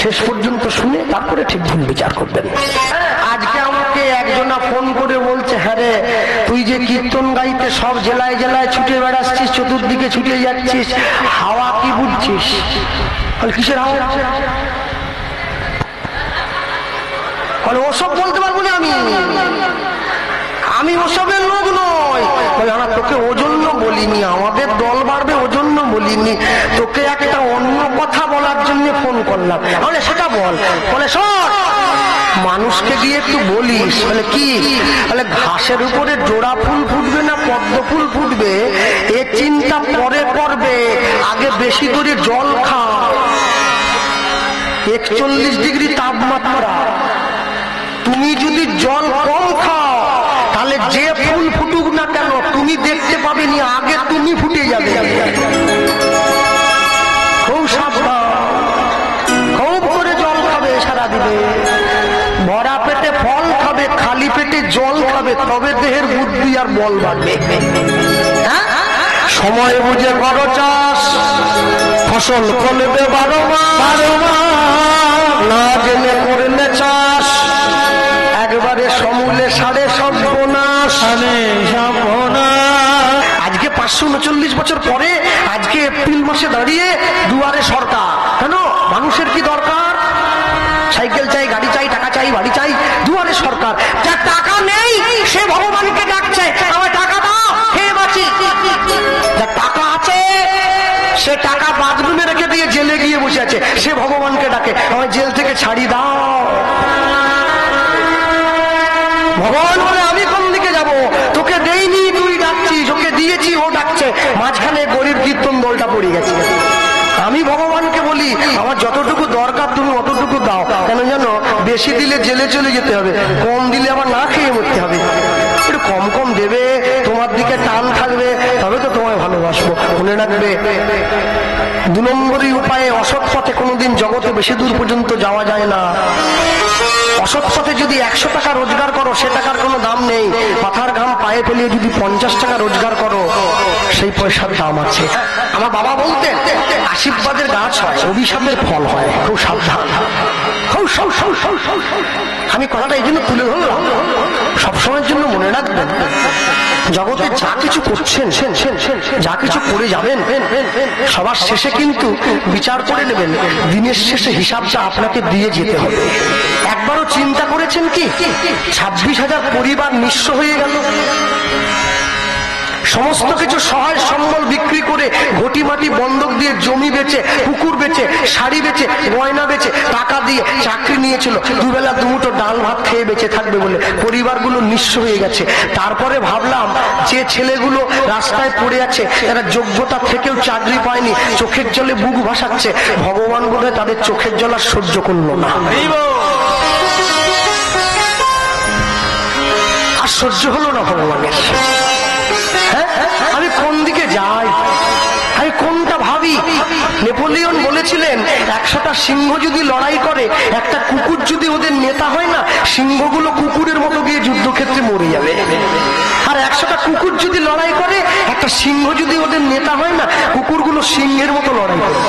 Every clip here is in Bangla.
শেষ পর্যন্ত শুনে তারপরে ঠিক ভুল বিচার করবেন। আজকে আমাকে একজনা ফোন করে বলছে, হ্যাঁ রে, তুই যে কীর্তন গাইতে সব জেলায় জেলায় ছুটে বেড়াচ্ছিস, চতুর্দিকে ছুটে যাচ্ছিস, হাওয়া কি বুঝছিস? কিসের হাওয়া? ওসব বলতে পারবো না, আমি ওসবের লোক নই। আমরা তোকে ওজন্য বলিনি, আমাদের দল বাড়বে ওজন্য বলিনি, তোকে একটা অন্য কথা বলার জন্য ফোন করলাম। বলে সেটা বল। বলে শোন, মানুষকে গিয়ে একটু বলিস। বলে কি? বলে ঘাসের উপরে জোড়া ফুল ফুটবে না পদ্ম ফুল ফুটবে এ চিন্তা পরে করবে, আগে বেশি করে জল খা। 41 ডিগ্রি তাপমাত্রা, তুমি যদি জল কম খাও তাহলে যে ফুল ফুটুক না কেন তুমি দেখতে পাবে নি, আগে তুমি ফুটে যাবে। খুব সাবধান, খুব করে জল খাবে সারা দিবে, ভরা পেটে ফল খাবে, খালি পেটে জল খাবে, তবে দেহের বুদ্ধি আর বল বাড়বে। সময় বুঝে করো চাষ, ফসল ফলবে 12 মাস, না জেনে করলে চাষ একবারে সমূলে সাড়ে সর্বনাশ। আজকে 539 বছর পরে আজকে এপ্রিল মাসে দাঁড়িয়ে দুয়ারে সরকার। কেন? মানুষের কি দরকার? সাইকেল চাই, গাড়ি চাই, টাকা চাই, বাড়ি চাই, দুয়ারে সরকার। যার টাকা নেই সে ভগবানকে ডাকছে, আমার টাকা দাও খেয়ে বাঁচি। যার টাকা আছে সে টাকা বাথরুমে রেখে দিয়ে জেলে গিয়ে বসে আছে, সে ভগবানকে ডাকে, আমার জেল থেকে ছাড়ি দাও। ভগবান বলে আমি কোন দিকে যাব? তোকে দেইনি তুই ডাকছিস, ওকে দিয়েছি ও ডাকছে, মাঝখানে গরিব কীর্তন দলটা পড়ে গেছে। আমি ভগবানকে বলি আমার যতটুকু দরকার তুমি অতটুকু দাও। কেন জানো? বেশি দিলে জেলে চলে যেতে হবে, কম দিলে আবার না খেয়ে মরতে হবে। একটু কম কম দেবে, তোমার দিকে টান থাকবে, তবে তো তোমায় ভালোবাসবো। মনে রাখবে, 2 নম্বরই উপায়ে অসৎ পথে কোনোদিন জগতে বেশি দূর পর্যন্ত যাওয়া যায় না। অসৎ পথে যদি 100 টাকা রোজগার করো সে টাকার কোনো দাম নেই, মাথার ঘাম পায়ে ফেলিয়ে যদি 50 টাকা রোজগার করো সেই পয়সার দাম আছে। আমার বাবা বলতেন, আশীর্বাদের গাছ হয়, অভিশাপের ফল হয়, খুব সাবধান। আমি কথাটা এই জন্য তুলে ধরলাম, সবসময়ের জন্য মনে রাখবেন, জগতে যা কিছু করছেন, যা কিছু করে যাবেন, সবার শেষে কিন্তু বিচার করে নেবেন, দিনের শেষে হিসাবটা আপনাকে দিয়ে যেতে হবে। একবারও চিন্তা করেছেন কি 26,000 পরিবার নিঃস্ব হয়ে গেল? সমস্ত কিছু সহায় সম্বল বিক্রি করে, ঘটি মাটি বন্ধক দিয়ে, জমি বেচে, পুকুর বেচে, শাড়ি বেচে, গয়না বেচে, টাকা দিয়ে চাকরি নিয়েছিল, দুবেলা দুমুঠো ডাল ভাত খেয়ে বেঁচে থাকবে বলে পরিবারগুলো নিঃস্ব হয়ে গেছে। তারপরে ভাবলাম, যে ছেলেগুলো রাস্তায় পড়ে আছে, তারা যোগ্যতা থেকেও চাকরি পায়নি, চোখের জলে বুক ভাসাচ্ছে, ভগবান বলে তাদের চোখের জল আর সহ্য করলো না, আর সহ্য হলো না ভগবানের। আমি কোন দিকে যাই, আমি কোনটা ভাবি? নেপোলিয়ন বলেছিলেন, 100টা সিংহ যদি লড়াই করে, একটা কুকুর যদি ওদের নেতা হয় না, সিংহগুলো কুকুরের মতো গিয়ে যুদ্ধক্ষেত্রে মরে যাবে। আর 100টা কুকুর যদি লড়াই করে, একটা সিংহ যদি ওদের নেতা হয় না, কুকুরগুলো সিংহের মতো লড়াই করে।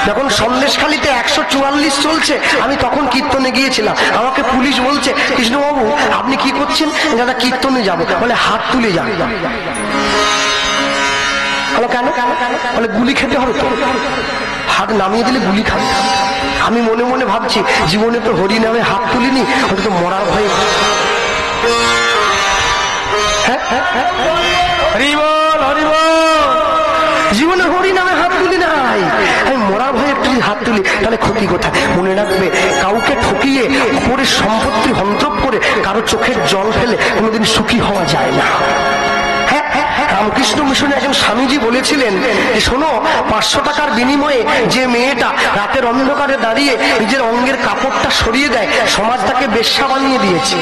যখন সন্দেশখালীতে 144 চলছে, আমি তখন কীর্তনে গিয়েছিলাম, আমাকে পুলিশ বলছে, কৃষ্ণবাবু আপনি কি করছেন? দাদা কীর্তনে যাবো। বলে হাত তুলে যান। কেন? বলে গুলি খেতে হবে তো, হাত নামিয়ে দিলে গুলি খাবে। আমি মনে মনে ভাবছি, জীবনে তো হরি নামে হাত তুলিনি, ওটা তো মরার ভয়ে। জীবনে হরি নামে হাত তুলি নাই, আমি মরার ভয়ে একটু হাত তুলি, তাহলে ক্ষতি কোথায়? মনে রাখবে, কাউকে ঠকিয়ে অপরের সম্পত্তি হন্তক করে কারো চোখের জল ফেলে কোনোদিন সুখী হওয়া যায় না। রামকৃষ্ণ মিশনে একজন স্বামীজি বলেছিলেন যে শোনো, 500 টাকার বিনিময়ে যে মেয়েটা রাতের অন্ধকারে দাঁড়িয়ে নিজের অঙ্গের কাপড়টা সরিয়ে দেয়, সমাজ তাকে বেশ্যা বানিয়ে দিয়েছে।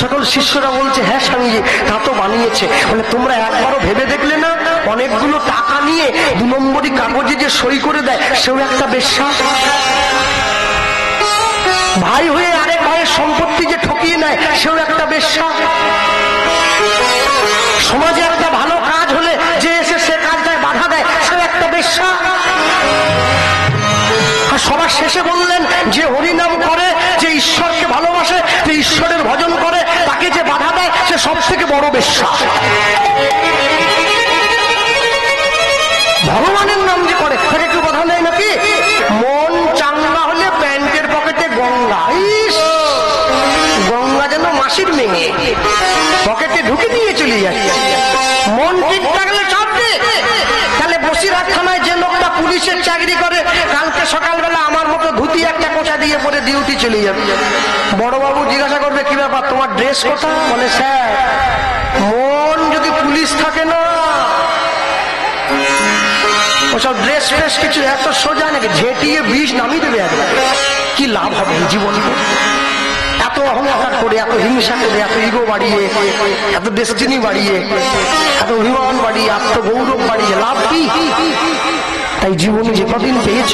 সকল শিষ্যরা বলছে, হ্যাঁ স্বামীজি তা তো বানিয়েছে। বলে তোমরা একবারও ভেবে দেখলে না, অনেকগুলো টাকা নিয়ে 2 নম্বরই কাগজে যে সই করে দেয় সেও একটা বেশ্যা। ভাই হয়ে আরেক ভাইয়ের সম্পত্তি যে ঠকিয়ে নেয় সেও একটা বেশ্যা। সমাজে একটা ভালো কাজ হলে যে এসে সে কাজটায় বাধা দেয় সেও একটা বেশ্যা। সবার শেষে বললেন, যে হরিনাম করে, যে ঈশ্বরকে ভালোবাসে, যে ঈশ্বরের ভজন করে, তাকে যে বাধা দেয় সে সব থেকে বড় বেশ্যা। ভগবানের নাম যে করে তাকে একটু বাধা নেয় নাকি? মন চাঙ্গা হলে প্যান্টের পকেটে গঙ্গা, গঙ্গা যেন মাসির মেয়ে, পকেটে ঢুকে দিয়ে চলে যাচ্ছে। মন ঠিক থাকলে চাপবে। তাহলে বসিরহাট থানায় যে লোকটা পুলিশের চাকরি করে, কালকে সকালবেলা আমার মতো ধুতি একটা কোচা দিয়ে পরে ডিউটি চলে যাবে। বড়বাবু জিজ্ঞাসা করবে, কি ব্যাপার, তোমার ড্রেস কোথায়? বলে, স্যার মন যদি পুলিশ থাকে না, ওসব ড্রেস ফ্রেস কিছু এত সোজা নাকি, ঝেঁটিয়ে বিষ নামিয়ে দেবে একবার। কি লাভ হবে জীবনে? এত অহংকার করে, এত হিংসা করে, এত ইগো বাড়িয়ে, এত ডেস্টিনি বাড়িয়ে, এত অভিমান বাড়িয়ে, আত্মগৌরব বাড়িয়ে লাভ কি? তাই জীবনে যে কদিন পেয়েছ,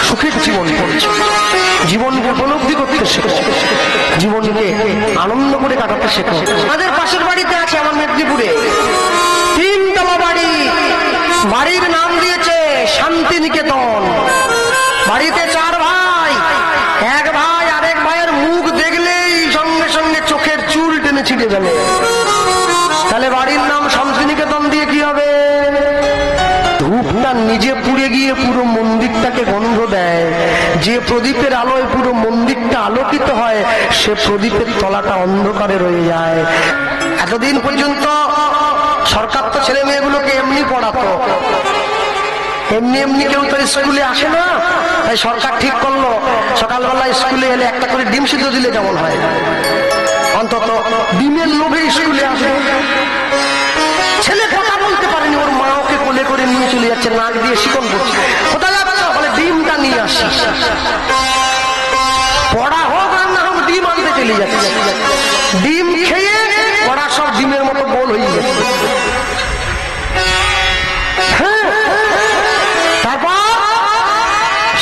সুখের জীবন করেছ, জীবনকে উপলব্ধি করতে শেখো, জীবনকে আনন্দ করে কাটাতে শেখো। আমাদের পাশের বাড়িতে আছে, আমার মেদিনীপুরে 3 তলা বাড়ি, বাড়ির নাম দিয়েছে শান্তিনিকেতন। বাড়িতে 4 ভাই, এক ভাই আরেক ভাইয়ের মুখ দেখলেই সঙ্গে সঙ্গে চোখের চুল টেনে ছিঁড়ে ফেলে। তাহলে বাড়ির নাম শান্তিনিকেতন দিয়ে কি হবে? ধূপটা নিজে পুড়ে গিয়ে পুরো মন্দিরটাকে গন্ধ দেয়। যে প্রদীপের আলোয় পুরো মন্দিরটা আলোকিত হয়, সে প্রদীপের তলাটা অন্ধকারে রয়ে যায়। এতদিন পর্যন্ত সরকার তো ছেলে মেয়েগুলোকে এমনি পড়াতো, এমনি এমনি কেউ তো স্কুলে আসে না। তাই সরকার ঠিক করলো, সকালবেলা স্কুলে এলে একটা করে ডিম সিদ্ধ দিলে কেমন হয়, অন্তত ডিমের লোভে স্কুলে আসে। ছেলে কথা বলতে পারেনি, ওর মা ওকে কোলে করে নিয়ে চলে যাচ্ছে, নাক দিয়ে শিকন করছে, কোথায় যাচ্ছ? বলে ডিমটা নিয়ে আসি। পড়া হোক আর না হোক ডিম আনতে চলে যাচ্ছে। ডিম খেয়ে পড়া সব ডিমের মতো গোল হয়ে গেছে।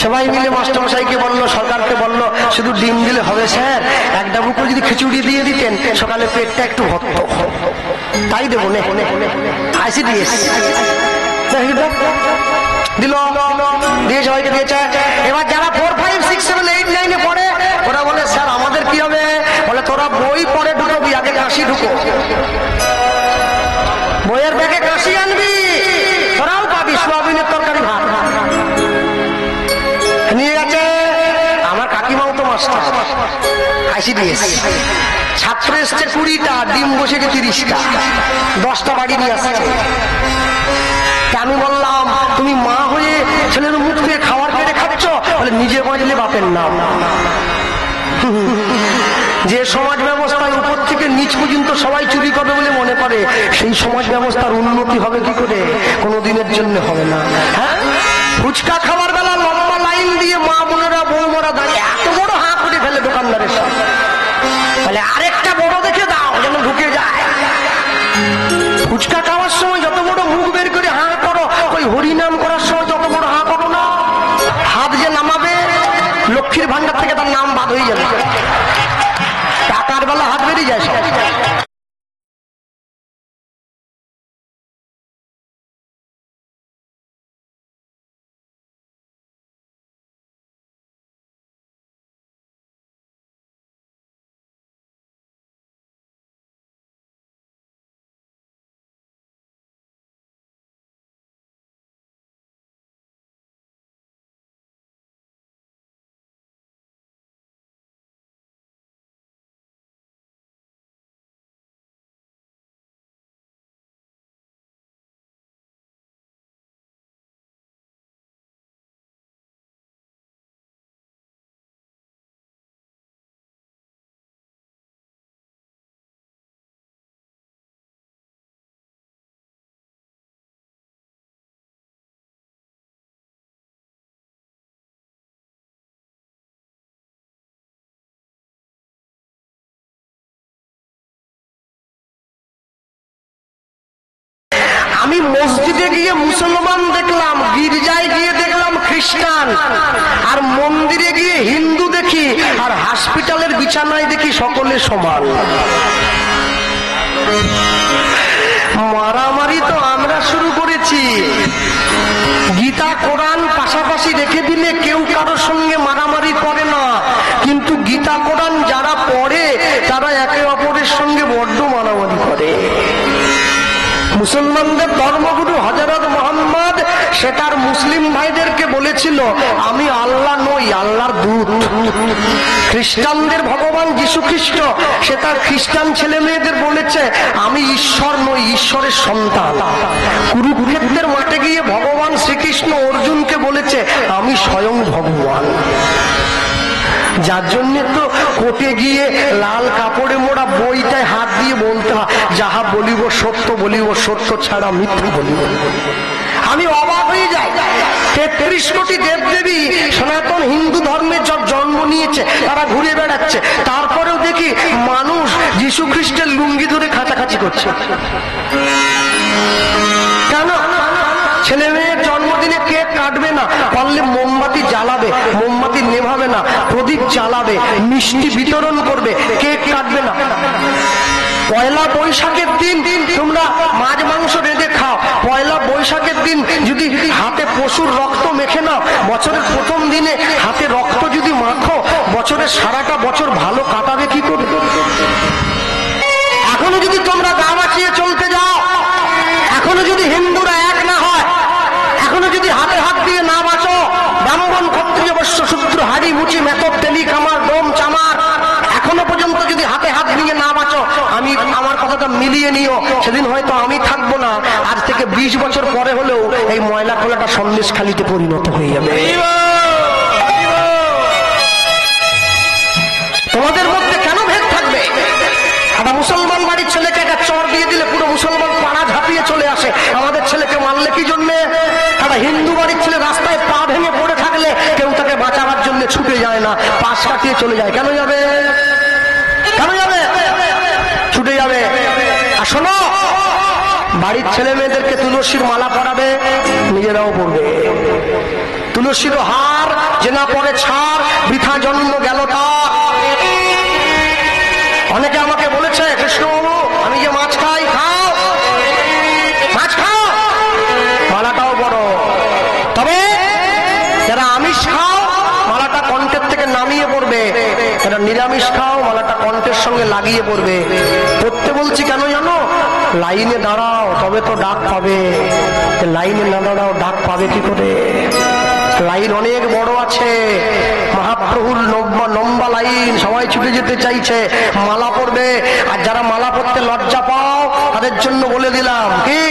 সবাই মিলে মাস্টারমশাইকে বললো, সরকারকে বললো, শুধু ডিম দিলে হবে স্যার, এক ডাবু করে যদি খিচুড়ি দিয়ে দিতেন, সকালে পেটটা একটু ভরত। তাই দেবো নে, আইসি দিয়েছি, দিল, দিয়ে সবাইকে দিয়েছে। এবার যারা 4, 5, 6, 7, 8, 9 পড়ে, ওরা বলে, স্যার আমাদের কি হবে? বলে, তোরা বই পড়ে ঢুকবি, আগে কাশি ঢুকো, বইয়ের ব্যাগে কাশি আনবি, তোরাও পাবি সোয়াবিনের তরকারি ভাত। নিয়ে গেছে আমার কাকিমাও তো মাস্টার, আইসি দিয়েছে। ছাত্র এসছে 20টা, ডিম বসেছে 30টা, 10টা বাড়ি নিয়ে আসছে। আমি বললাম, তুমি মা হয়ে ছেলের মুখ দিয়ে খাবার কেটে খাচ্ছ? বলে, নিজে বাঁচলে বাপের নাম। যে সমাজ ব্যবস্থার উপর থেকে নিচ পর্যন্ত সবাই চুরি করবে বলে মনে করে, সেই সমাজ ব্যবস্থার উন্নতি হবে কি করে? কোনোদিনের জন্য হবে না। হ্যাঁ, ফুচকা খাবার বেলা লম্বা লাইন দিয়ে মা বোনেরা বৌমরা দাঁড়িয়ে এত বড় হাঁ করে ফেলে দোকানদারের সাথে, বলে আরেকটা বড় দেখে দাও যেন ঢুকে যায়। ফুচকা খাওয়ার সময় যত বড় মুখ বের করে হাঁ করো, ওই হরিনাম করার সময় যত বড় হাঁ করো না। হাত যে নামাবে, লক্ষ্মীর ভান্ডার থেকে তার নাম বাদ হয়ে যাবে, টাকার বেলা হাত বেরিয়ে যায়। আমি মসজিদে গিয়ে মুসলমান দেখলাম, গির্জায় গিয়ে দেখলাম খ্রিস্টান, আর মন্দিরে গিয়ে হিন্দু দেখি, আর হসপিটালের বিছানায় দেখি সকলে সমান। মারামারি তো আমরা শুরু করেছি। গীতা কোরআন পাশাপাশি রেখে দিলে কেউ কারোর সঙ্গে সে তার মুসলিম ভাইদেরকে বলেছিল আমি আল্লাহ নই, আল্লাহর দূত। খ্রিস্টানদের ভগবান যীশু খ্রিস্ট সে তার খ্রিস্টান ছেলে মেয়েদের বলেছে আমি ঈশ্বর নই, ঈশ্বরের সন্তান। কুরুক্ষেত্রের মাঠে গিয়ে ভগবান শ্রীকৃষ্ণ অর্জুনকে বলেছে আমি স্বয়ং ভগবান। যার জন্য তো কোর্টে গিয়ে লাল কাপড়ে মোড়া বইটায় হাত দিয়ে বলতে হয় যাহা বলিব সত্য বলিব, সত্য ছাড়া মিথ্যা বলিব। আমি অবাক হয়ে যাই, ৩৩ কোটি দেবদেবী সনাতন হিন্দু ধর্মের সব জন্ম নিয়েছে, তারা ঘুরে বেড়াচ্ছে, তারপরেও দেখি মানুষ যীশু খ্রিস্টের লুঙ্গি ধরে কাছাকাছি করছে। কেন? ছেলে মেয়ের জন্মদিনে কেক কাটবে না, পারলে মোমবাতি জ্বালাবে, মোমবাতি নেভাবে না, প্রদীপ জ্বালাবে, মিষ্টি বিতরণ করবে, কেক কাটবে না। পয়লা বৈশাখের দিন তোমরা মাছ মাংস রেঁধে খাও, পয়লা বৈশাখের দিন যদি হাতে পশুর রক্ত মেখে নাও, বছরের প্রথম দিনে হাতে রক্ত যদি মাখো, বছরের সারাটা বছর ভালো কাটাবে কি করে? এখনো যদি তোমরা গা বাঁচিয়ে চলতে যাও, এখনো যদি হিন্দুরা এক না হয়, এখনো যদি হাতে হাত দিয়ে না বাঁচো, ব্রাহ্মণ ক্ষত্রিয় বৈশ্য শূদ্র হাড়ি মুচি মেথর তেলি কামার ডোম চামার, এখনো পর্যন্ত যদি হাতে হাত দিয়ে না বাঁচো, আমি আমার কথাটা মিলিয়ে নিও, সেদিন হয়তো আমি থাকবো না, আজ থেকে 20 বছর পরে হলেও এই ময়লা খোলাটা সন্দেশখালিতে পরিণত হয়ে যাবে। তোমাদের মধ্যে কেন ভেদ থাকবে? একটা মুসলমান বাড়ির ছেলেকে একটা চর দিয়ে দিলে পুরো মুসলমান পাড়া ঝাঁপিয়ে চলে আসে, আমাদের ছেলেকে মারলে কি জন্যে? একটা হিন্দু বাড়ির ছেলে রাস্তায় পা ভেঙে পড়ে থাকলে কেউ তাকে বাঁচাবার জন্য ছুটে যায় না, পাশ কাটিয়ে চলে যায়। কেন যাবে? কেন যাবে? ছুটে যাবে। আর শোনো, বাড়ির ছেলে মেয়েদেরকে তুলসীর মালা পরাবে, নিজেরাও পড়বে। তুলসীর হার যে না পরে ছাড়, বৃথা জন্ম গেল তার। অনেকে আমাকে বলেছে কৃষ্ণবাবু আমি যে মাছ খাই, খাও মাছ খাও, মালাটাও বড়, তবে যারা আমিষ খাও মালাটা কণ্ঠের থেকে নামিয়ে পড়বে, যারা নিরামিষ খাও মালাটা কণ্ঠের সঙ্গে লাগিয়ে পড়বে। পড়তে বলছি কেন জানো? লাইনে দাঁড়াও তবে তো ডাক পাবে, লাইনে না দাঁড়াও ডাক পাবে কি করে? লাইন অনেক বড় আছে, মহাপ্রভুর লম্বা লাইন, সবাই ছুটে যেতে চাইছে, মালা পড়বে। আর যারা মালা পড়তে লজ্জা পাও তাদের জন্য বলে দিলাম কি,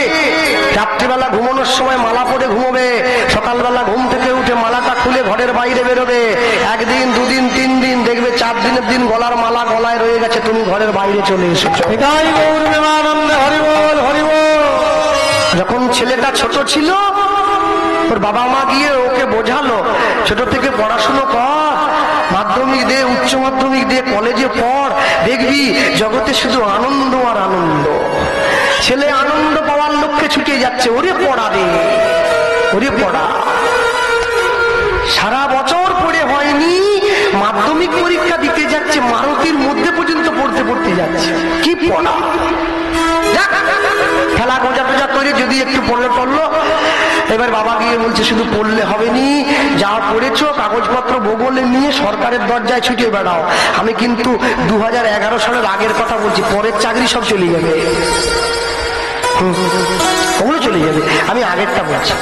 রাত্রিবেলা ঘুমানোর সময় মালা পরে ঘুমোবে, সকালবেলা ঘুম থেকে উঠে মালাটা খুলে ঘরের বাইরে বেরোবে। 1 দিন 2 দিন 3 দিন দেখবে 4 দিনের দিন গলার মালা গলায় রয়ে গেছে, তুমি ঘরের বাইরে চলে এসেছো। যখন ছেলেটা ছোট ছিল ওর বাবা মা গিয়ে ওকে বোঝালো ছোট থেকে পড়াশুনো কর, মাধ্যমিক দে, উচ্চ মাধ্যমিক দে, কলেজে পড়, দেখবি জগতে শুধু আনন্দ আর আনন্দ। ছেলে আনন্দ পাওয়ার লক্ষ্যে ছুটে যাচ্ছে, ওরে পড়া দে, ওরে পড়া। সারা বছর পড়ে হয়নি, মাধ্যমিক পরীক্ষা দিতে যাচ্ছে, মারুতির মধ্যে পর্যন্ত পড়তে পড়তে যাচ্ছে। কি পড়া! খেলা গোজা টোজা করে যদি একটু পড়লে পড়লো। এবার বাবা গিয়ে বলছে শুধু পড়লে হবে নি, যা পড়েছো কাগজপত্র ভূগোলে নিয়ে সরকারের দরজায় ছুটে বেড়াও। আমি কিন্তু 2011 সালের আগের কথা বলছি, পরের চাকরি সব চলে যাবে, ওগুলো চলে যাবে, আমি আগেরটা বলছি।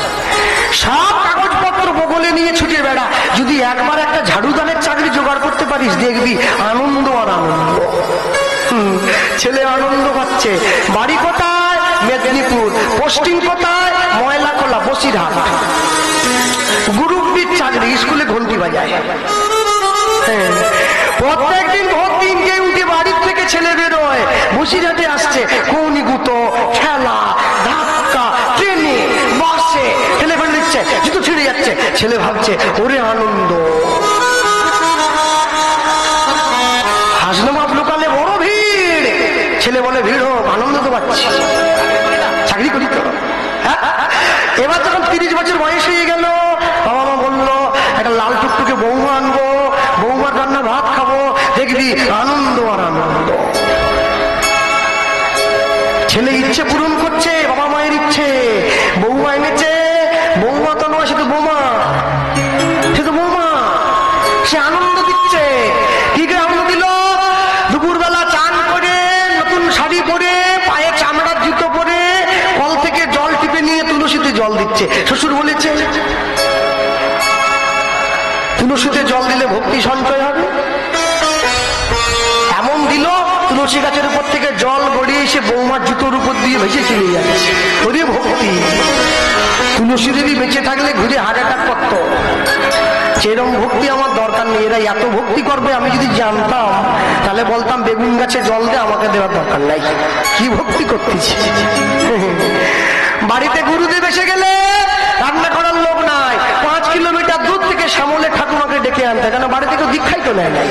সব কাগজপত্র ভূগোলে নিয়ে ছুটে বেড়া, যদি একবার একটা ঝাড়ুদানের চাকরি জোগাড় করতে পারিস দেখবি আনন্দ আর আনন্দ। ছেলে আনন্দ পাচ্ছে। বাড়ি কোথায়? মেদিনীপুর। পোস্টিং কোথায়? ময়লাখোলা, বসিরহাট। গ্রুপ বির চাকরি, স্কুলে ঘন্টি বাজায়। প্রত্যেকদিন ভোর 3টে উঠে বাড়ির থেকে ছেলে বেরোয়, বসিরহাটে আসছে, কৌনি গুতো, খেলা, ধাক্কা, ট্রেনে, বাসে ছেলে ফেলে দিচ্ছে, জুতো ছিঁড়ে যাচ্ছে, ছেলে ভাবছে ওরে আনন্দ। হাসনাবাদ লোকালে বড় ভিড়, ছেলে বলে ভিড় হোক, আনন্দ তো পাচ্ছি, চাকরি করি তো। এবার যখন 30 বছর বয়স হয়ে গেল, বাবা মা বললো একটা লাল টুকটুকে বৌমা আনবো, বৌমার রান্না ভাত খাবো, দেখবি আনন্দ আর আনন্দ। ছেলে ইচ্ছে পূরণ করছে, বাবা মায়ের ইচ্ছে। বৌমা এনেছে, বৌমা তো নয়, শুধু বৌমা, শুধু বৌমা, সে আনন্দ দিচ্ছে। কি করে আনন্দ দিল? দুপুরবেলা চান করে, নতুন শাড়ি পরে, পায়ে চামড়ার জুতো পরে, কল থেকে জল টিপে নিয়ে তুলসীতে জল দিচ্ছে। দিচ্ছে। শ্বশুর বলেছে তুলসীতে জল দিলে ভক্তি সঞ্চয় হবে, এমন দিল তুলসী গাছের উপর থেকে জল গড়িয়ে এসে বৌমার জুতোর উপর দিয়ে ভেসে চলে যাচ্ছে। ওরে ভক্তি! তুলসী দেবী বেঁচে থাকলে ঘুরে হার্ট অ্যাটাক করত। সেরকম ভক্তি আমার দরকার নেই। এরা এত ভক্তি করবে আমি যদি জানতাম তাহলে বলতাম বেগুন গাছে জল দে, আমাকে দেওয়ার দরকার নাই। কি ভক্তি করতেছি! বাড়িতে গুরুদেব এসে গেলে রান্না করার লোক নাই, 5 কিলোমিটার দূর থেকে শ্যামলে ঠাকুমাকে ডেকে আনতে, কেন বাড়ি থেকে দীক্ষাই তো নেয় নাই।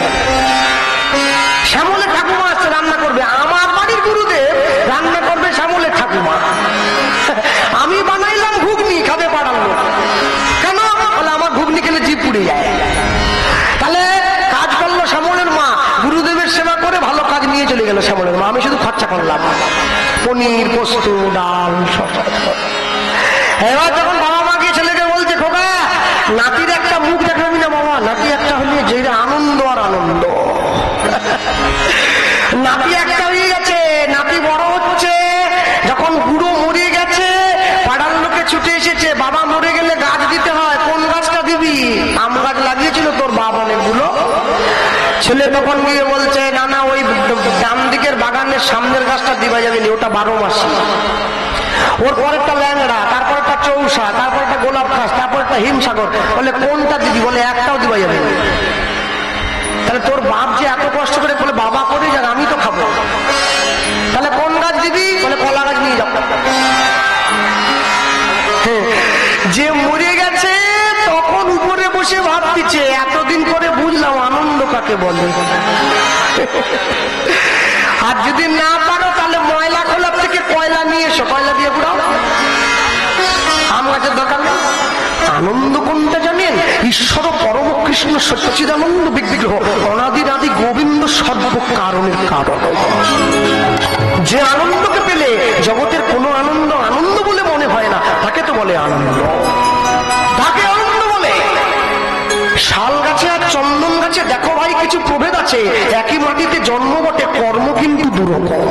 শ্যামলে ঠাকুমা আসছে রান্না করবে, আমার বাড়ির গুরুদেব রান্না করবে শ্যামলে ঠাকুমা। আমি বানাইলাম ঘুগনি, খাবে পাড়ার লোক। কেন? বলে আমার ঘুগনি খেলে জিভ পুড়ে যায়। তাহলে কাজ করলো শ্যামলের মা, গুরুদেবের সেবা করে ভালো কাজ নিয়ে চলে গেল শ্যামলের মা। আমি শুধু খরচা করলাম, পনির, পোস্ত, ডাল সব। এবার যখন বাবা মা গিয়ে ছেলেকে বলছে, খোকা নাতির একটা মুখ দেখাবি না বাবা, নাতি একটা হলে যে আনন্দ আর আনন্দ। নাতি একটা হয়ে গেছে, নাতি বড় হচ্ছে। যখন বুড়ো মরে গেছে পাড়ার লোকে ছুটে এসেছে, বাবা মরে গেলে গাছ দিতে হয়, কোন গাছটা দিবি? আম গাছ লাগিয়েছিল তোর বাবা অনেকগুলো। ছেলে তখন গিয়ে বলছে, না না ওই ডান দিকের বাগানের সামনের গাছটা দিবা যাবে না, ওটা 12 মাসি। ওর পরেরটা ল্যাংড়া, তারপর একটা চৌসা, তারপর একটা গোলাপ ঘাস, তারপর একটা হিমসাগর। বলে কোনটা দিবি? বলে একটাও দিবা যাবে না। তাহলে তোর বাপ যে এত কষ্ট করে বলে বাবা করে যাক, আমি তো খাবো। তাহলে কোন গাছ দিবি? বলে কলা গাছ নিয়ে যাও। যে মরে গেছে তখন উপরে বসে ভাবতিছে, এতদিন করে বুঝলাম আনন্দ কাকে বলে। আর যদি না পারো তাহলে ময়লা খোলাপ থেকে কয়লা নিয়ে এসো, কয়লা দিয়ে ঘুরাও। আম গাছের দরকার নেই। আনন্দ কোনটা জানেন? ঈশ্বর পরম কৃষ্ণ সচ্চিদানন্দ বিগ্রহ অনাদির আদি গোবিন্দ সর্ব কারণের কারণ। যে আনন্দকে পেলে জগতের কোনো আনন্দ আনন্দ বলে মনে হয় না, তাকে তো বলে আনন্দ, তাকে আনন্দ বলে। শাল গাছে আর চন্দন গাছে দেখো ভাই কিছু প্রভেদ আছে। একই মাটিতে জন্ম বটে, কর্ম কিন্তু দুরকম।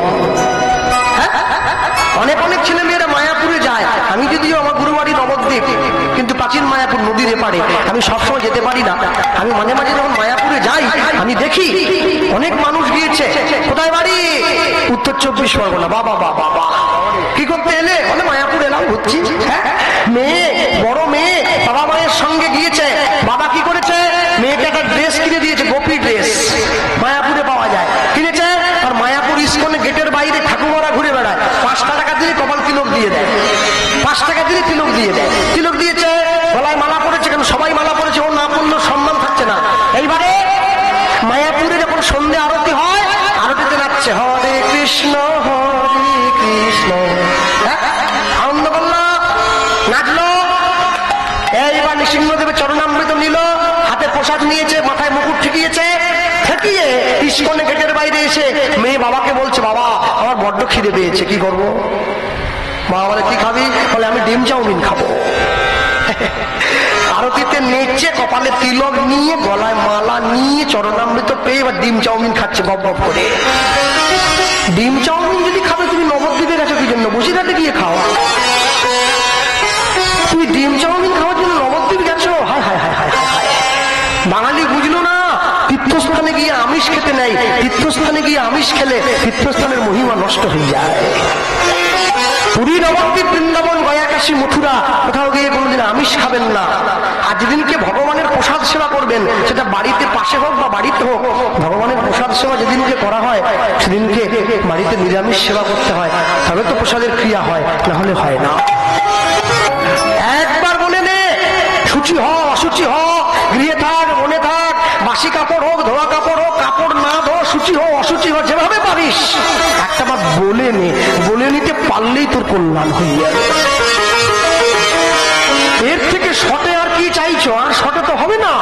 অনেক অনেক ছেলে মেয়েরা মায়াপুরে যায়। আমি যদিও আমার গুরুবাড়ি নবদ্বীপ, কিন্তু প্রাচীন মায়াপুর নদীর এপারে আমি সবসময় যেতে পারি না। আমি মাঝে মাঝে যখন মায়াপুরে যাই আমি দেখি অনেক মানুষ গিয়েছে। কোথায় বাড়ি? উত্তর 24 পরগনা। বাবা বাবা বাবা, কি করতে এলে? বলে মায়াপুর এলাম, ঘুরছি। মেয়ে, বড় মেয়ে বাবা মায়ের সঙ্গে গিয়েছে। বাবা কি করেছে? মেয়েকে একটা ড্রেস কিনে দিয়েছে, গোপী ড্রেস, মায়াপুরে পাওয়া যায়, কিনেছে। আর মায়াপুর ইস্কনে গেটের বাইরে ঠাকুমারা ঘুরে বেড়ায়, 5 টাকা দিয়ে কপাল তিলক দিয়ে দেয়, 5 টাকা দিয়ে তিলক দিয়ে দেয়। তিলক দিয়েছে, গলায় মালা পড়েছে, কেন সবাই মালা পড়েছে, ও না পড়লেও সম্মান থাকছে না। এইবারে মায়াপুরে যখন সন্ধ্যে আরতি হয়, আরতিতে নাচছে হরে কৃষ্ণ হরে কৃষ্ণ, আনন্দ করলো, নাচলো। এইবার নৃসিংহদেবের চরণামৃত নিল, হাতে প্রসাদ নিয়েছে, মাথায় মুকুট ঠেকিয়েছে, ঠেকিয়ে ইস্কনে গেটের বাইরে এসে মেয়ে বাবাকে বলছে, বাবা আমার বড্ড খিদে পেয়েছে, কি করবো? বাবা বলে, কি খাবি? বলে আমি ডিম চাউমিন খাবো। আরতিতে নেচে, কপালে তিলক নিয়ে, গলায় মালা নিয়ে, চরণামৃত পেয়ে এবার ডিম চাউমিন খাচ্ছে গপ গপ করে। ডিম চাউমিন যদি খাবে, তুমি নবদ্বীপে গেছো কি জন্য? বসিরহাটে গিয়ে খাও। তুমি ডিম চাউমিন খাওয়ার জন্য নবদ্বীপ গেছো? হায় হায় হায় হায় হায়। বাঙালি বুঝলো না তীর্থস্থানে গিয়ে আমিষ খেতে নেই। তীর্থস্থানে গিয়ে আমিষ খেলে তীর্থস্থানের মহিমা নষ্ট হয়ে যায়। পুরী, নবদ্বীপ, বৃন্দাবন, গয়া, কাশী, মথুরা, কোথাও গিয়ে কোনোদিন আমিষ খাবেন না। আর যেদিনকে ভগবানের প্রসাদ সেবা করবেন, সেটা বাড়িতে পাশে হোক বা বাড়িতে হোক, ভগবানের প্রসাদ সেবা যেদিনকে করা হয় সেদিনকে বাড়িতে নিরামিষ সেবা করতে হয়, তবে তো প্রসাদের ক্রিয়া হয়, না হলে হয় না। একবার বলে নে, শুচি হ অশুচি হ, গৃহে থাক মনে থাক, বাসি কাপড় হোক ধোয়া কাপড় হোক, কাপড় না ধো, শুচি হো অশুচি হো, যেভাবে পারিস একটা বার বলে নে। বলে নিতে পারলেই তোর কল্যাণ হয়ে যাবে। এর থেকে শটে আর কি চাইছো? আর শটে তো হবে না।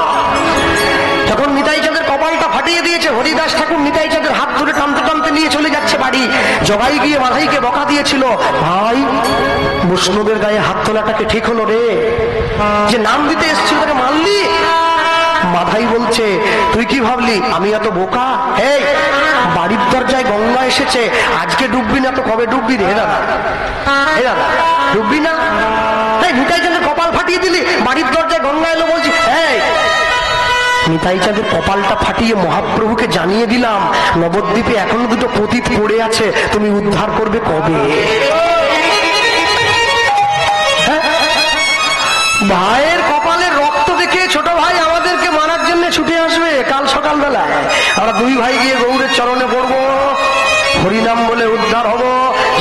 যখন নিতাই চাঁদের কপালটা ফাটিয়ে দিয়েছে, হরিদাস ঠাকুর নিতাই চাঁদের হাত ধরে টানতে টানতে নিয়ে চলে যাচ্ছে বাড়ি। জগাই গিয়ে মাধাইকে বকা দিয়েছিল, ভাই বৈষ্ণবের গায়ে হাত তোলাটাকে ঠিক হলো রে? যে নাম দিতে এসেছিল তাকে মারলি? মাধাই বলছে, তুই কি ভাবলি আমি এত বোকা? এই বাড়ির দরজায় গঙ্গা এসেছে, আজকে ডুববি না তো কবে ডুববি রে দাদা? এই দাদা ডুববি না? এই নিতাই চাঁদের কপাল ফাটিয়ে দিলি, বাড়ির দরজায় গঙ্গা এলো বলছি। এই নিতাই চাঁদের কপালটা ফাটিয়ে মহাপ্রভুকে জানিয়ে দিলাম, নবদ্বীপে এখনো দুটো পতিত পড়ে আছে, তুমি উদ্ধার করবে কবে? ভাইয়ের কপালের রক্ত দেখে ছোট ভাই আমাদেরকে মারার জন্য ছুটে আসবে কাল সকালবেলায়। আমরা দুই ভাই গিয়ে গৌরের চরণে পড়বো, হরিনাম বলে উদ্ধার হব।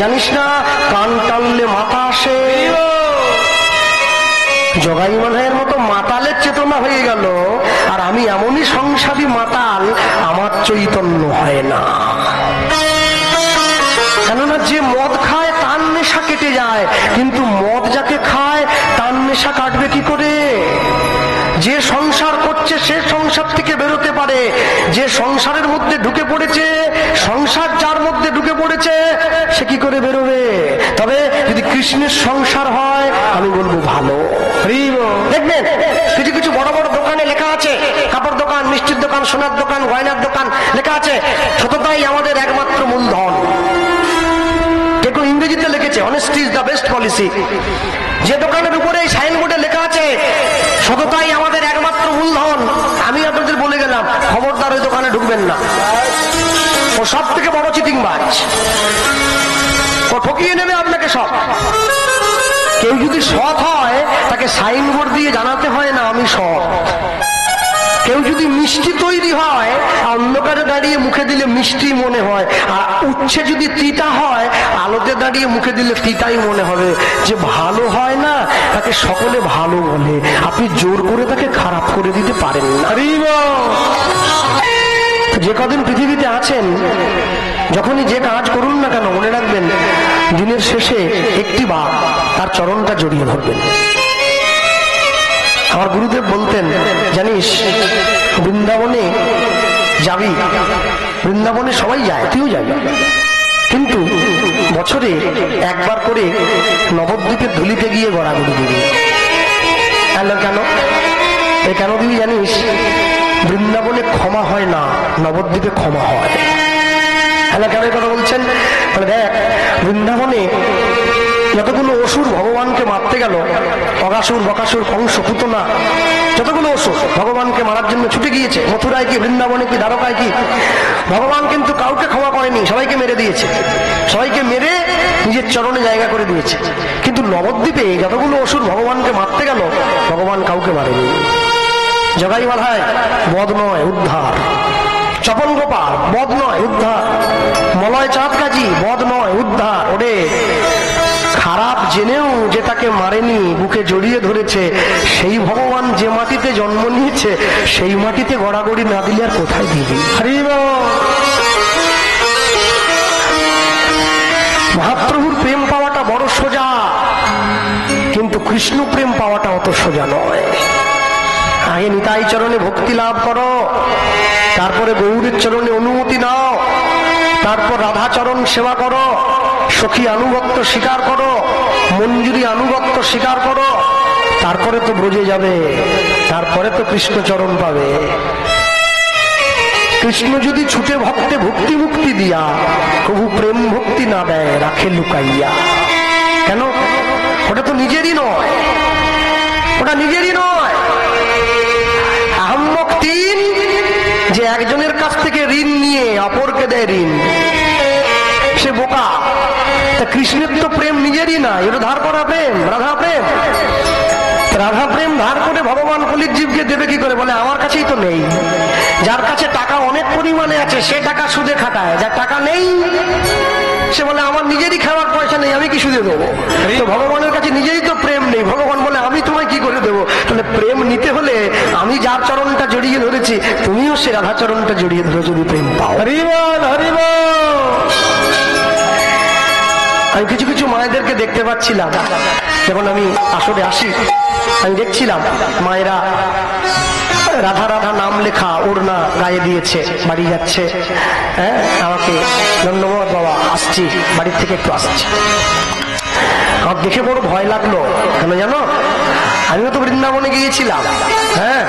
জানিস না কান টানলে মাথা আসে। জগাই মাথায়ের মতো মাতালের চেতনা হয়ে গেল, আর আমি এমনই সংসারী মাতাল, আমার চৈতন্য হয় না। কেননা যে মদ খায় তার নেশা কেটে যায়, কিন্তু মদ যাকে খায় তার নেশা কাটবে কি করে? যে সংসার করছে সে সংসার থেকে বেরোতে পারে, যে সংসারের মধ্যে ঢুকে পড়েছে, সংসার যার মধ্যে ঢুকে পড়েছে সে কি করে বেরোবে? তবে যদি কৃষ্ণের সংসার হয় আমি বলবো ভালো। দেখবেন কিছু কিছু বড় বড় দোকানে লেখা আছে, কাপড় দোকান, মিষ্টির দোকান, সোনার দোকান, গয়নার দোকান, লেখা আছে সততাই আমাদের একমাত্র মূলধন। কেউ ইংরেজিতে লিখেছে honesty is the best policy. যে দোকানের উপরে এই সাইনবোর্ডে লেখা আছে সততাই আমাদের একমাত্র মূলধন, আমি আপনাদের বলে গেলাম খবরদার ওই দোকানে ঢুকবেন না। ও সব থেকে বড় চিটিংবাজ, ও ঠকিয়ে নেবে আপনাকে সব। কেউ যদি সৎ হয় তাকে সাইনবোর্ড দিয়ে জানাতে হয় না আমি সৎ। কেউ যদি মিষ্টি তৈরি হয় অন্ধকারে দাঁড়িয়ে মুখে দিলে মিষ্টি মনে হয়, আর উচ্ছে যদি তিতা হয় আলোতে দাঁড়িয়ে মুখে দিলে তিতাই মনে হবে। যে ভালো হয় না তাকে সকলে ভালো বলে, আপনি জোর করে তাকে খারাপ করে দিতে পারেন না। যে কদিন পৃথিবীতে আছেন যখনই যে কাজ করুন না কেন মনে রাখবেন দিনের শেষে একটি বার তার চরণটা জড়িয়ে ধরবেন। আমার গুরুদেব বলতেন, জানিস বৃন্দাবনে যাবি, বৃন্দাবনে সবাই যায়, তুইও যাবি, কিন্তু বছরে একবার করে নবদ্বীপের ধুলিতে গিয়ে গড়াগড়ি দিবি। কেন এ কেন দিবি জানিস? বৃন্দাবনে ক্ষমা হয় না, নবদ্বীপে ক্ষমা হয়। কেন কথা বলছেন? দেখ বৃন্দাবনে যতগুলো অসুর ভগবানকে মারতে গেল, অগাসুর, বকাসুর, কংস, পুতনা, যতগুলো অসুর ভগবানকে মারার জন্য ছুটে গিয়েছে, মথুরায় কি, বৃন্দাবনে কি, দ্বারকায় কি, ভগবান কিন্তু কাউকে ক্ষমা করেনি, সবাইকে মেরে দিয়েছে, সবাইকে মেরে নিজের চরণে জায়গা করে দিয়েছে। কিন্তু নবদ্বীপে যতগুলো অসুর ভগবানকে মারতে গেল ভগবান কাউকে মারেনি। জগাই মাধায় বদ নয় উদ্ধার, চপল গোপাল বদ নয় উদ্ধার, মলয় চাঁদ কাজী বদ নয় উদ্ধার। ওরে খারাপ জেনেও যে তাকে মারেনি, বুকে জড়িয়ে ধরেছে, সেই ভগবান যে মাটিতে জন্ম নিয়েছে সেই মাটিতে গড়াগড়ি না দিলে আর কোথায় দিবি? মহাপ্রভুর প্রেম পাওয়াটা বড় সোজা, কিন্তু কৃষ্ণ প্রেম পাওয়াটা অত সোজা নয়। আগে নিতাই চরণে ভক্তি লাভ করো, তারপরে গৌরের চরণে অনুমতি নাও, তারপর রাধাচরণ সেবা করো, সখী আনুগত্য স্বীকার করো, মঞ্জুরি আনুগত্য স্বীকার করো, তারপরে তো ব্রজে যাবে, তারপরে তো কৃষ্ণচরণ পাবে। কৃষ্ণ যদি ছুটে ভক্তে ভক্তি মুক্তি দিয়া কবু প্রেম ভক্তি না দেয় রাখে লুকাইয়া। কেন? ওটা তো নিজেরই নয়, ওটা নিজেরই নয়। আহম্মক তিন, যে একজনের কাছ থেকে ঋণ নিয়ে অপরকে দেয় ঋণ, সে বোকা। তা কৃষ্ণের তো প্রেম নিজেরই না, এটা ধার করা প্রেম, রাধা প্রেম। রাধা প্রেম ধার করে ভগবান কলির জীবকে দেবে কি করে? বলে আমার কাছেই তো নেই। যার কাছে টাকা অনেক পরিমাণে আছে সে টাকা সুদে খাটায়, যার টাকা নেই সে বলে আমার নিজেরই খাওয়ার পয়সা নেই, আমি কি সুদে দেবো? তো ভগবানের কাছে নিজেরই তো প্রেম নেই, ভগবান বলে আমি তোমায় কি করে দেবো? তাহলে প্রেম নিতে হলে আমি যার চরণটা জড়িয়ে ধরেছি তুমিও সে রাধা চরণটা জড়িয়ে ধরে যদি প্রেম পাও। হরিবল হরিবল। আমি কিছু কিছু মায়েদেরকে দেখতে পাচ্ছিলাম, যখন আমি আসলে আসি আমি দেখছিলাম মায়েরা রাধা রাধা নাম লেখা ওড়না গায়ে দিয়েছে, বাড়ি যাচ্ছে। হ্যাঁ, আমাকে ধন্যবাদ বাবা, আসছি, বাড়ির থেকে একটু আসছি। আমার দেখে বড় ভয় লাগলো। কেন জানো? আমিও তো বৃন্দাবনে গিয়েছিলাম। হ্যাঁ,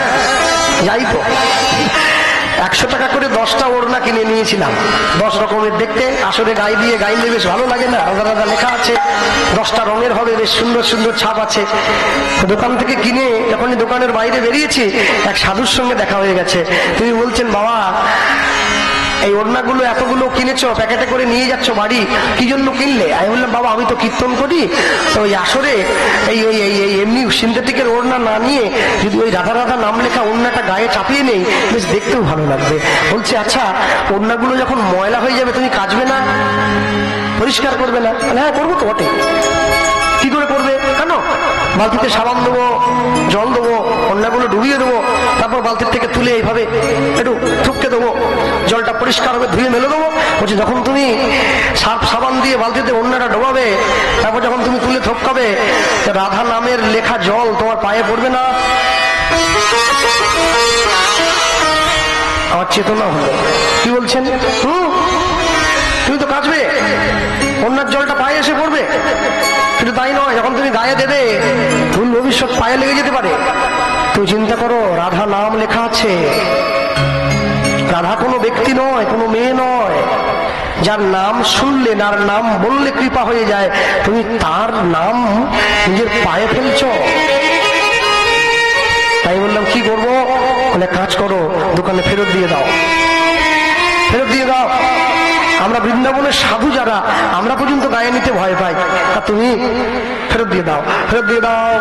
যাই তো 100 টাকা করে 10টা ওড়না কিনে নিয়েছিলাম, 10 রকমের দেখতে, আসলে গায়ে দিয়ে গাইলে বেশ ভালো লাগে না, রাধা রাধা লেখা আছে, 10টা রঙের হবে, বেশ সুন্দর সুন্দর ছাপ আছে। দোকান থেকে কিনে যখনই দোকানের বাইরে বেরিয়েছি, এক সাধুর সঙ্গে দেখা হয়ে গেছে। তিনি বলছেন, বাবা এই ওড়নাগুলো এতগুলো কিনেছো, প্যাকেটে করে নিয়ে যাচ্ছ বাড়ি, কি জন্য কিনলে? আমি বললাম, বাবা আমি তো কীর্তন করি, তো ওই আসরে এই এই এই এই এমনি সিনথেটিকের ওড়না না নিয়ে যদি ওই রাধা রাধা নাম লেখা ওড়নাটা গায়ে চাপিয়ে নেই, বেশ দেখতেও ভালো লাগবে। বলছে, আচ্ছা ওড়নাগুলো যখন ময়লা হয়ে যাবে তুমি কাচবে না, পরিষ্কার করবে না? হ্যাঁ করবো তো বটে। কি করে করবে? কেন? বালতিতে সাবান দেবো, জল দেবো, ওড়নাগুলো ডুবিয়ে দেবো, তারপর বালতির থেকে তুলে এইভাবে একটু থুপকে দেবো, জলটা পরিষ্কার হবে, ধুয়ে মেলে দেবো। বলছি, যখন তুমি সার্ফ সাবান দিয়ে বালতিতে ওড়নাটা ডোবাবে, তারপর যখন তুমি তুলে থপকাবে, রাধা নামের লেখা জল তোমার পায়ে পড়বে না? আমার চেতনা হলো, কি বলছেন? তুমি তো কাচবে, ওড়নার জলটা পায়ে এসে পড়বে। কিন্তু তাই নয়, যখন তুমি গায়ে দেবে, ভুল ভবিষ্যৎ পায়ে লেগে যেতে পারে। তুমি চিন্তা করো, রাধা নাম লেখা আছে। রাধা কোনো ব্যক্তি নয়, কোনো মেয়ে নয়, যার নাম শুনলে, যার নাম বললে কৃপা হয়ে যায়, তুমি তার নাম নিজের পায়ে ফেলছ। তাই বললাম, কি করবো? বলে, কাজ করো, দোকানে ফেরত দিয়ে দাও, ফেরত দিয়ে দাও। আমরা বৃন্দাবনের সাধু যারা, আমরা পর্যন্ত গায়ে নিতে ভয় পাই, আর তুমি ফেরত দিয়ে দাও, ফেরত দিয়ে দাও।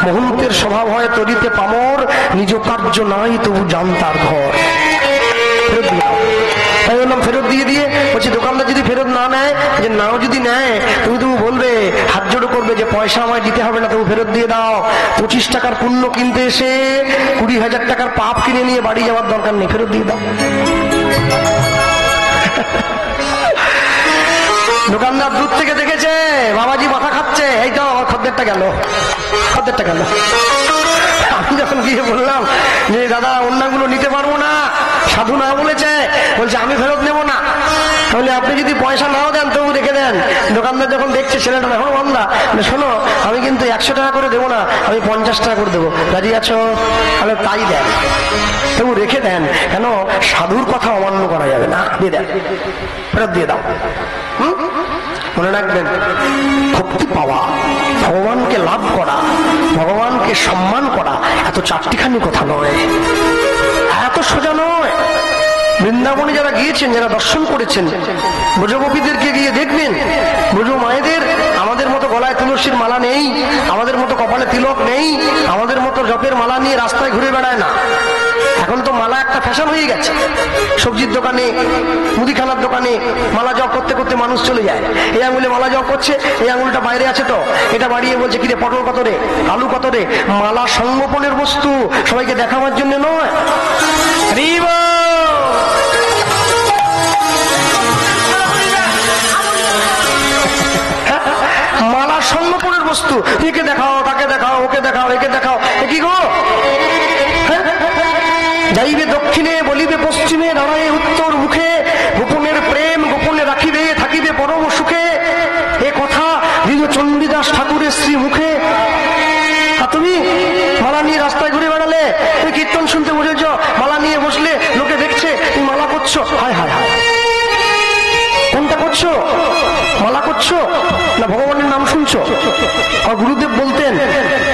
মহন্তের স্বভাব হয় তরিতে পামর, নিজ কার্য নাই তবু জানতার ঘর। ফেরত দিয়ে দাও। তাই বললাম, ফেরত দিয়ে দিয়ে বলছি, দোকানদার যদি ফেরত না নেয়, যে নাও যদি নেয়, তুমি বলবে, হাত জোড়ো করবে যে পয়সা আমায় দিতে হবে না, তবু ফেরত দিয়ে দাও। 25 টাকার পুণ্য কিনতে এসে 20,000 টাকার পাপ কিনে নিয়ে বাড়ি যাওয়ার দরকার নেই, ফেরত দিয়ে দাও। দোকানদার দূর থেকে দেখেছে বাবাজি মাথা খাচ্ছে, এই তো আমার খদ্দেরটা গেল, খদ্দেরটা গেল। আমি যখন গিয়ে বললাম যে দাদা ওড়নাগুলো নিতে পারবো না, সাধু না বলেছে, বলছে আমি ফেরত নেবো না। তাহলে আপনি যদি পয়সা নাও দেন তবু রেখে দেন। দোকানদার যখন দেখছে ছেলেটা এখন বন্ধা, শোনো আমি কিন্তু 100 টাকা করে দেবো না, আমি 50 টাকা করে দেবো, রাজি আছো? তাহলে তাই দেন, তবু রেখে দেন, কেন সাধুর কথা অমান্য করা যাবে না, দিয়ে দেন, ফেরত দিয়ে দাও। মনে রাখবেন, ভক্তি পাওয়া, ভগবানকে লাভ করা, ভগবানকে সম্মান করা এত চারটিখানি কথা নয়, এত সোজা নয়। বৃন্দাবনে যারা গিয়েছেন, যারা দর্শন করেছেন, ব্রজগোপীদেরকে গিয়ে দেখবেন, ব্রজ মায়েদের আমাদের মতো গলায় তুলসীর মালা নেই, আমাদের মতো কপালে তিলক নেই, আমাদের মতো জপের মালা নিয়ে রাস্তায় ঘুরে বেড়ায় না। এখন তো মালা একটা ফ্যাশন হয়ে গেছে, সবজির দোকানে, মুদিখানার দোকানে মালা জপ করতে করতে মানুষ চলে যায়। এই আঙুলে মালা জপ করছে, এই আঙুলটা বাইরে আছে, তো এটা বাড়িয়ে বলছে, কিরে পটল কত রে, আলু কত রে। মালা সংগোপনের বস্তু, সবাইকে দেখাবার জন্য নয়। মালা সংগোপনের বস্তু, একে দেখাও, তাকে দেখাও, ওকে দেখাও, একে দেখাও, এ কি গো? যাইবে দক্ষিণে, বলিবে পশ্চিমে, দাঁড়ায় উত্তর মুখে, গোপনের প্রেম গোপনে রাখিবে, থাকিবে পরম সুখে, এ কথা দ্বিজ চণ্ডীদাস ঠাকুরের শ্রী মুখে। আর তুমি মালা নিয়ে রাস্তায় ঘুরে বেড়ালে, তুমি কীর্তন শুনতে বসেছ, মালা নিয়ে বসলে, লোকে দেখছে তুমি মালা করছো, হায় হায় হায়, কোনটা করছো? মালা করছো না ভগবানের নাম শুনছো? আর গুরুদেব বলতেন,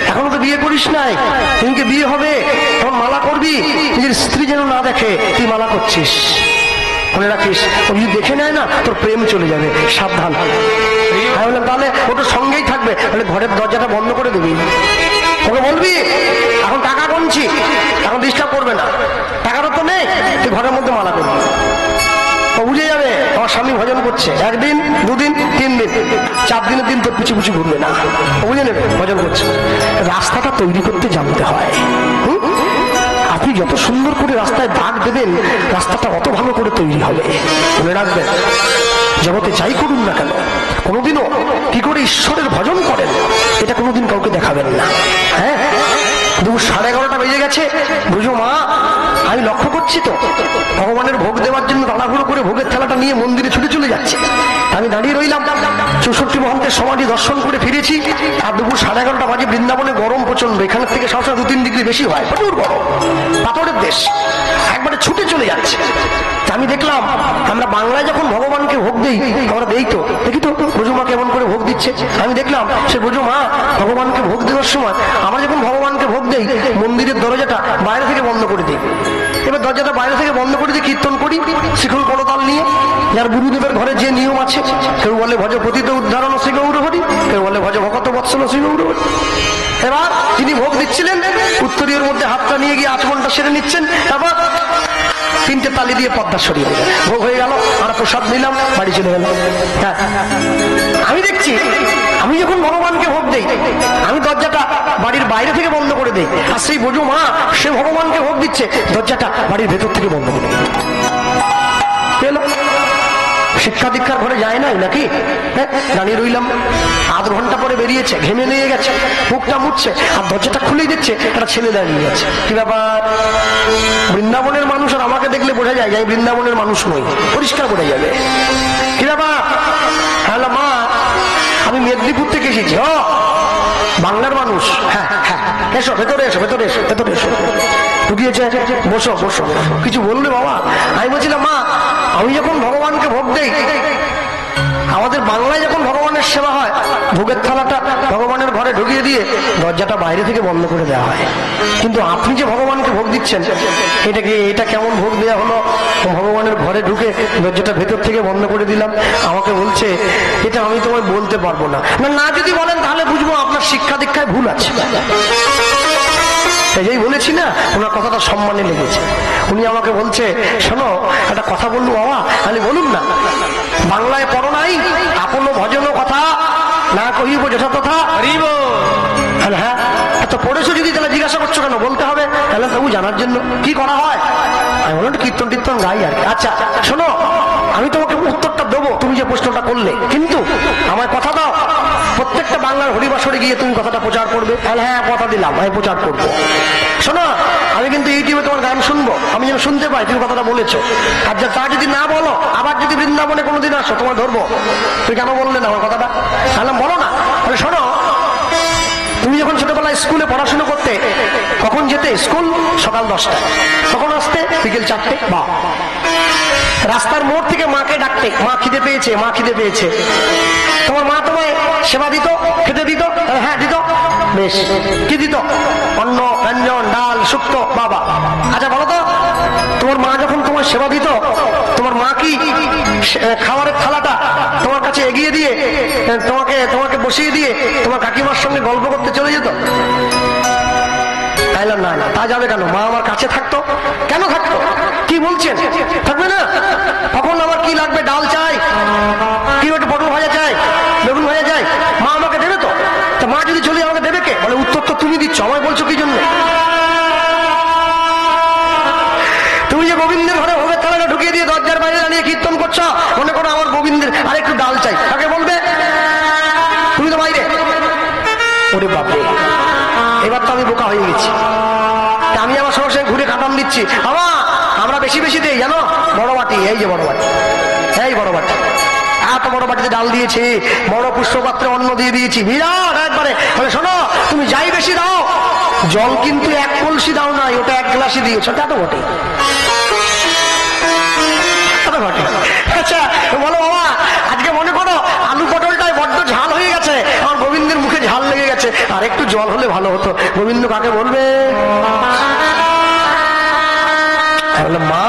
এখনো তো বিয়ে করিস নাই, তুমিকে বিয়ে হবে, তখন মালা করবি, নিজের স্ত্রী যেন না দেখে তুই মালা করছিস, মনে রাখিস, ও যদি দেখে নেয় না তোর প্রেম চলে যাবে, সাবধান। আমি বললাম, তাহলে ও তো সঙ্গেই থাকবে, তাহলে ঘরের দরজাটা বন্ধ করে দিবি, ওকে বলবি এখন টাকা গুনছি, এখন ডিস্টার্ব করবে না, টাকাটা তো নেই, তুই ঘরের মধ্যে মালা করবি, ও বুঝে যাবে আমার স্বামী ভজন করছে, 1 দিন 2 দিন 3 দিন 4 দিনের দিন তোর পিছু পিছু ঘুরবে না, ও বুঝে নেবে ভজন করছে। রাস্তাটা তৈরি করতে জানতে হয়। আপনি যত সুন্দর করে রাস্তায় দাগ দেবেন, রাস্তাটা অত ভালো করে তৈরি হবে। মনে রাখবেন, জগতে যাই করুন না কেন, কোনোদিনও কি করে ঈশ্বরের ভজন করেন এটা কোনোদিন কাউকে দেখাবেন না। হ্যাঁ, 11:30 বেজে গেছে, বুঝো মা, আমি লক্ষ্য করছি তো ভগবানের ভোগ দেওয়ার জন্য তাড়াহুড়ো করে ভোগের থালাটা নিয়ে মন্দিরে ছুটে চলে যাচ্ছে, আমি দাঁড়িয়ে রইলাম, 64 মহন্তের সমাধি দর্শন করে ফিরেছি। আর দুপুর 11:30 বাজে। বৃন্দাবনে গরম প্রচন্ড, এখানের থেকে সবসময় 2-3 ডিগ্রি বেশি হয়, প্রচুর গরম, পাথরের দেশ, একবারে ছুটে চলে যাচ্ছে। আমি দেখলাম আমরা বাংলায় যখন ভগবানকে ভোগ দিই, আমরা দেই তো, দেখি তো ব্রজমা কেমন করে ভোগ দিচ্ছে। আমি দেখলাম সে ব্রজমা ভগবানকে ভোগ দেওয়ার সময় আমরা যখন ভগবানকে ভোগ দেই, মন্দিরের দরজাটা বাইরে থেকে বন্ধ করে দিই। এবার দরজাটা বাইরে থেকে বন্ধ করে দিয়ে কীর্তন করি শিখল করতাল নিয়ে। যার গুরুদেবের ঘরে যে নিয়ম আছে, কেউ বলে ভজ পতিত উদ্ধারণ শ্রী গৌর হরি, কেউ বলে ভজ ভগত বৎসল শ্রী গৌর হরি। এবার তিনি ভোগ দিচ্ছিলেন, উত্তরীয়ের মধ্যে হাতটা নিয়ে গিয়ে আচমনটা সেরে নিচ্ছেন। তারপর 3টে তালি দিয়ে পর্দা সরিয়ে দিলেন, ভোগ হয়ে গেল। আমরা প্রসাদ নিলাম, বাড়ি চলে গেল। হ্যাঁ, আমি দেখছি আমি যখন ভগবানকে ভোগ দেই, আমি দরজাটা বাড়ির বাইরে থেকে বন্ধ করে দেই, আর সেই বোঝো মা সে ভগবানকে ভোগ দিচ্ছে, দরজাটা বাড়ির ভেতর থেকে বন্ধ করে দেয়। শিক্ষা দীক্ষার ঘরে যায় নাই নাকি? হ্যাঁ, দাঁড়িয়ে রইলাম, আধ ঘন্টা পরে বেরিয়েছে, ঘেমে নিয়ে গেছে, মুখটা মুছছে, আর দরজাটা খুলেই দিচ্ছে, একটা ছেলে দাঁড়িয়ে গেছে। কি ব্যাপার? বৃন্দাবনের মানুষ আর আমাকে দেখলে বোঝা যায় যে বৃন্দাবনের মানুষ নই, পরিষ্কার বোঝা যাবে। কি ব্যাপার? হ্যালো মা, আমি মেদিনীপুর থেকে এসেছি। ও, বাংলার মানুষ? হ্যাঁ হ্যাঁ, এসো ভেতরে, এসো ভেতরে, এসো ভেতরে, এসো। ঢুকিয়েছে, বসো বসো। কিছু বললে বাবা? আমি বলছিলাম মা, আমি যখন ভগবানকে ভোগ দেই, আমাদের বাংলায় যখন ভগবানের সেবা হয়, ভোগের থালাটা ভগবানের ঘরে ঢুকিয়ে দিয়ে দরজাটা বাইরে থেকে বন্ধ করে দেওয়া হয়। কিন্তু আপনি যে ভগবানকে ভোগ দিচ্ছেন, এটা কেমন ভোগ দেওয়া হলো? ভগবানের ঘরে ঢুকে দরজাটা ভেতর থেকে বন্ধ করে দিলাম। আমাকে বলছে এটা আমি তোমায় বলতে পারবো না। না যদি বলেন তাহলে বুঝবো আপনার শিক্ষা দীক্ষায় ভুল আছে। এই বলেছি না, ওনার কথাটা সম্মানে লেগেছে। উনি আমাকে বলছে, শোনো একটা কথা বললু বাবা। আমি বলুন না। বাংলায় পড়ো নাই, আপন ভজন কথা না কহিব যথা তথা। হ্যাঁ, এত পড়েছো যদি, তাহলে জিজ্ঞাসা করছো কেন? বলতে হবে, তাহলে তবু জানার জন্য কি করা হয়। আমি বললাম কীর্তন টীর্তন গাই আর কি। আচ্ছা শোনো, আমি তোমাকে উত্তরটা দেবো তুমি যে প্রশ্নটা করলে, কিন্তু আমার কথা দাও, প্রত্যেকটা বাংলার হরিবাসরে গিয়ে তুমি কথাটা প্রচার করবে। তাহলে হ্যাঁ, কথা দিলাম, আমি প্রচার করবো। শোনো, আমি কিন্তু ইউটিউবে তোমার গান শুনবো, আমি যেন শুনতে পাই তুমি কথাটা বলেছো। আর তা যদি না বলো, আবার যদি বৃন্দাবনে কোনোদিন আসো, তোমার ধরবো। তুই কেন বললে না আমার কথাটা? তাহলে বলো না। তাহলে শোনো, তুমি যখন ছোটবেলায় স্কুলে পড়াশোনা করতে, কখন যেতে? স্কুল সকাল 10টায়, কখন আসতে? বিকেল 4টে। বা রাস্তার মোড় থেকে মাকে ডাকতে, মা খিদে পেয়েছে, মা খিদে পেয়েছে। তোমার মা তোমায় সেবা দিত, খেতে দিত? হ্যাঁ দিত। বেশ, কি দিত? অন্ন, ব্যঞ্জন, ডাল, শুক্তো। বাবা, আচ্ছা বলো তো, তোমার মা যখন তোমার সেবা দিত, তোমার মা কি খাবারের থালাটা তোমার কাছে এগিয়ে দিয়ে তোমাকে বসিয়ে দিয়ে তোমার কাকিমার সঙ্গে গল্প করতে চলে যেত? না না, তা যাবে কেন? মা আমার কাছে থাকতো। কেন থাকতো? কি বলছেন? থাকবে না? কখন আমার কি লাগবে? ডাল চাই, কি একটু পটল ভাজা চাই, বেগুন ভাজা চাই, মা আমাকে দেবে তো? তা মা যদি চলে আমাকে দেবে কে? বলে উত্তর তো তুমি দিচ্ছ, আমায় বলছো কি জন্য? তুমি যে গোবিন্দের ঘরে ভোগের থালাটা ঢুকিয়ে দিয়ে দরজার বাইরে দাঁড়িয়ে কীর্তন করছো, মনে করো আমার গোবিন্দের আর একটু ডাল চাই, তাকে বলবে? তুমি তো বাইরে। ওরে বাপরে, এবার তো আমি বোকা হয়ে গেছি। আমি আমার সঙ্গে ঘুরে কাটান দিচ্ছি, বাবা আমরা বেশি বেশি দেই জানো, বড় বাটি, এই যে বড় বাটি, এই বড় বাটি, এত বড় বাটিতে ডাল দিয়েছি, বড় পুষ্পপাত্রে অন্ন দিয়ে দিয়েছি, বিরাট একবারে। শোনো, তুমি যাই বেশি দাও, জল কিন্তু 1 কলসি দাও নাই, ওটা 1 গ্লাসই দিয়েছো। তা তো বটে। আচ্ছা বলো বাবা, আজকে মনে করো আলু পটলটাই বড্ড ঝাল হয়ে গেছে, আমার গোবিন্দের মুখে ঝাল লেগে গেছে, আর একটু জল হলে ভালো হতো। গোবিন্দ কাকে বলবে? মা।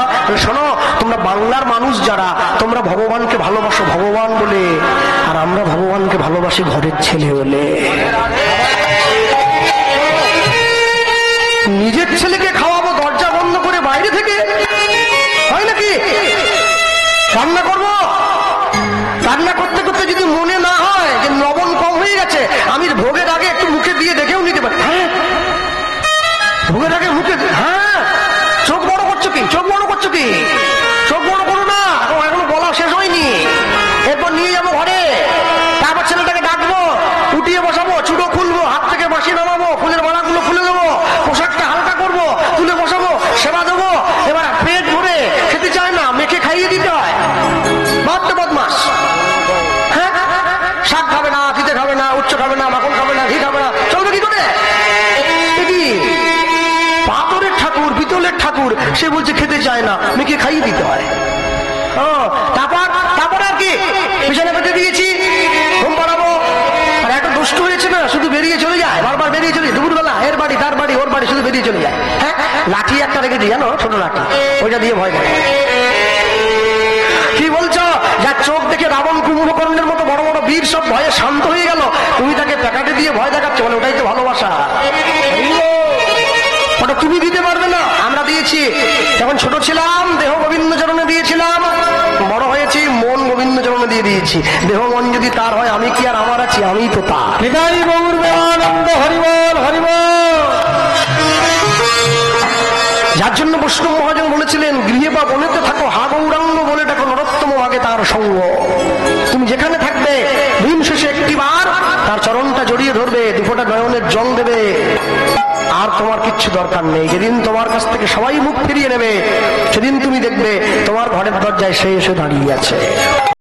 শোনো, তোমরা বাংলার মানুষ যারা, তোমরা ভগবানকে ভালোবাসো ভগবান বলে, আর আমরা ভগবানকে ভালোবাসি ঘরের ছেলে বলে। নিজের ছেলেকে খাওয়াবো দরজা বন্ধ করে বাইরে থেকে, হয় নাকি? রান্না করবো, রান্না করতে করতে যদি মনে না হয় যে লবণ কম হয়ে গেছে, আমি ভোগের আগে একটু মুখে দিয়ে দেখেও নিতে পারি। হ্যাঁ, ভোগের আগে মুখে, হ্যাঁ। চোখ বড় করছো কি? চোখ বড় করছো কি? চোখ বড় করো না, এখনো বলা শেষ হয়নি। এরপর নিয়ে যাবো ঘরে, তারপর ছেলেটাকে ডাকবো, উঠিয়ে বসাবো, চুড়ো খুলবো, হাত থেকে বাঁশি নামাবো, ফুলের মালাগুলো খুলে দেবো, পোশাকটা হালকা করবো, তুলে বসাবো, সেবা দেবো। এবার পেট ভরে খেতে চায় না, মেখে খাইয়ে দিতে হয়। বড্ড বদমাস। হ্যাঁ, সে বলছে খেতে চায় না, মেয়েকে খাইয়ে দিতে হয়। তারপর আর কি, বিছানা পেতে দিয়েছি, ঘুম পাড়াবো। আর একটা দুষ্টু হয়েছে না, শুধু বেরিয়ে চলে যায়, বারবার বেরিয়ে চলে, দুপুরবেলা এর বাড়ি তার বাড়ি ওর বাড়ি, শুধু বেরিয়ে চলে যায়। হ্যাঁ, লাঠি একটা রেখে দিই জানো, ছোট লাঠি, ওইটা দিয়ে ভয় করে। কি বলছো? যার চোখ দেখে রাবণ কুম্ভকর্ণের মতো বড় বড় বীর সব ভয়ে শান্ত হয়ে গেল, তুমি তাকে প্যাকাটে দিয়ে ভয় দেখাচ্ছ, বলে ওটাই তো ভালোবাসা। ওটা তুমি দিতে পারবে না, আমরা দিয়েছি। যখন ছোট ছিলাম দেহ গোবিন্দ চরণে দিয়েছিলাম, বড় হয়েছি মন গোবিন্দ চরণে দিয়ে দিয়েছি। দেহ মন যদি তার হয়, আমি কি আর আমার আছি? আমি তো তার। হৃদয় গৌর প্রেমানন্দ, হরিবল হরিবল। যার জন্য বৈষ্ণব মহাজন বলেছিলেন, গৃহে বা বনেতে থাকো, হা গৌরাঙ্গ বলে ডাকো, নরোত্তম আগে তার সঙ্গ। তুমি যেখানে থাকবে, দিন শেষে একটি বার তার চরণটা জড়িয়ে ধরবে, দুপোটা নয়নের জল দেবে, আর তোমার কিচ্ছু দরকার নেই। যেদিন তোমার কাছ থেকে সবাই মুখ ফিরিয়ে নেবে, সেদিন তুমি দেখবে তোমার ঘরের দরজায় সে এসে দাঁড়িয়ে আছে।